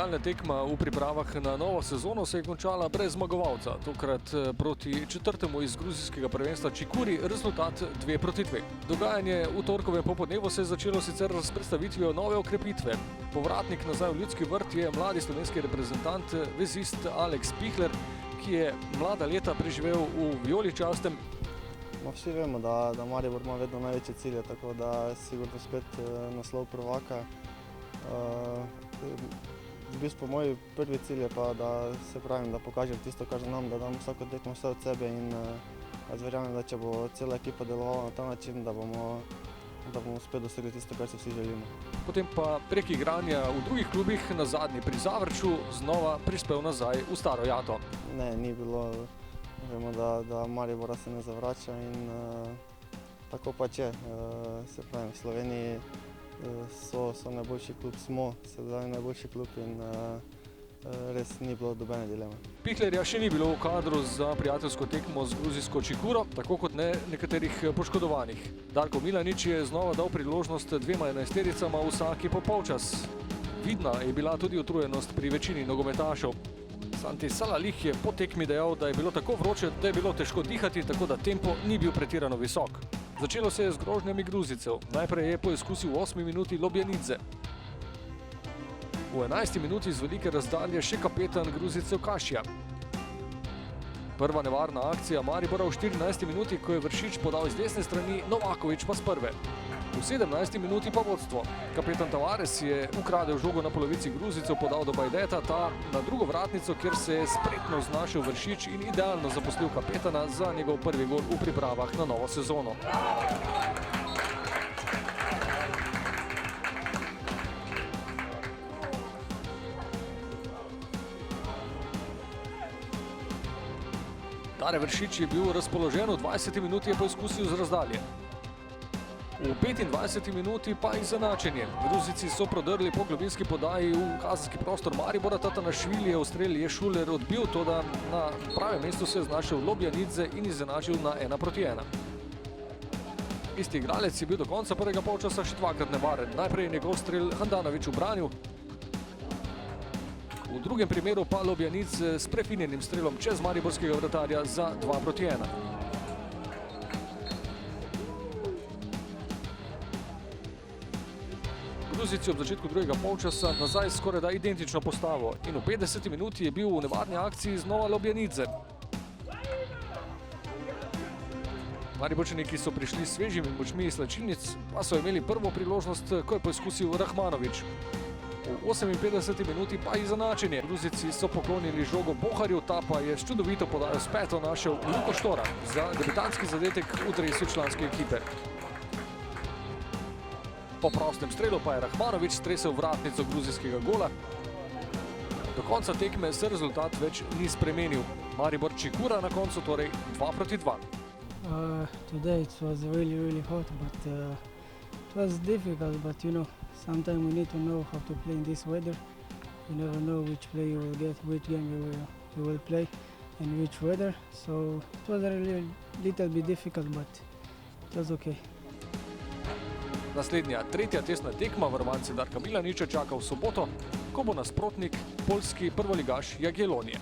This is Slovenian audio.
Pripravljalna tekma v pripravah na novo sezono se je končala brez zmagovalca, tokrat proti četrtemu iz gruzijskega prvenstva Čikuri, rezultat 2:2. Dogajanje v torkovem popoldnevu se je začelo sicer s predstavitvijo nove okrepitve. Povratnik nazaj v Ljudski vrt je mladi slovenski reprezentant, vezist Aleks Pihler, ki je mlada leta preživel v vijoličastem. Vsi vemo, da Maribor ima vedno največje cilje, tako da sigurno spet naslov prvaka. V bistvu moj prvi cilj je pa, da pokažem tisto, kar znam, da dam vsako tekmo vse od sebe in jaz verjamem, da če bo cela ekipa delovala na ta način, da bomo spet dosegli tisto, kar si vsi želimo. Potem pa prek igranja v drugih klubih, na zadnji pri Zavrču, znova prispel nazaj v staro jato. Ne, ni bilo. Vemo, da Maribora se ne zavrača in tako pač je. Se pravim, v Sloveniji so najboljši klub, smo sedaj najboljši klub in res ni bilo dobene dileme. Pihlerja še ni bilo v kadru za prijateljsko tekmo z gruzijsko Čikuro, tako kot ne nekaterih poškodovanih. Darko Milanič je znova dal priložnost dvema enajstericama vsaki po polčas. Vidna je bila tudi utrujenost pri večini nogometašev. Santi Salalih je po tekmi dejal, da je bilo tako vroče, da je bilo težko dihati, tako da tempo ni bil pretirano visok. Začelo se je z grožnjami Gruzijcev. Najprej je poizkusil v 8. minuti Lobjanidze. V 11. minuti z velike razdalje še kapetan Gruzijcev Kašija. Prva nevarna akcija Maribora v 14. minuti, ko je Vršič podal iz desne strani, Novaković pa s prve. V 17. minuti pa vodstvo. Kapetan Tavares je ukradel žogo na polovici Gruzijcev, podal do Bajdeta, ta na drugo vratnico, kjer se je spretno znašel Vršič in idealno zaposlil kapetana za njegov prvi gol v pripravah na novo sezono. Dare Vršič je bil razpoložen, v 20. minuti je poizkusil z razdalje. V 25. minuti pa izenačenje. Gruzijci so prodrli po globinski podaji v kazenski prostor Maribora, Tatanašvili je v streli Šuler odbil, toda na pravem mestu se je znašel Lobjanidze in izenačil na 1:1. Isti igralec je bil do konca prvega polčasa še dvakrat nevaren. Najprej je njegov strel Handanović ubranil, v drugem primeru pa Lobjanidze s prefinjenim strelom čez mariborskega vratarja za 2:1. Gruzijci ob začetku drugega polčasa nazaj skoraj da identično postavo in v 50. minuti je bil v nevarni akciji znova Lobjanidze. Mariborčani, ki so prišli s svežimi močmi iz slačilnic, pa so imeli prvo priložnost, ko je poizkusil Rahmanović. V 58. minuti pa izenačenje. Gruzijci so poklonili žogo Boharju, ta pa je s čudovito podajo s peto našel Luko Štora za debitanski zadetek v dresu članske ekipe. Po prostem strelu pa je Rahmanović stresel vratnico gruzijskega gola. Do konca tekme se rezultat več ni spremenil. Maribor Čikura na koncu torej 2:2. Today it was really hot, but it was difficult, but you know, sometimes we need to know how to play in this weather. You never know which play you will get, which game you will play and which weather. So it was a little bit difficult, but it was okay. Naslednja, tretja testna tekma varovance Darka Milaniča čaka v soboto, ko bo nasprotnik poljski prvoligaš Jagiellonije.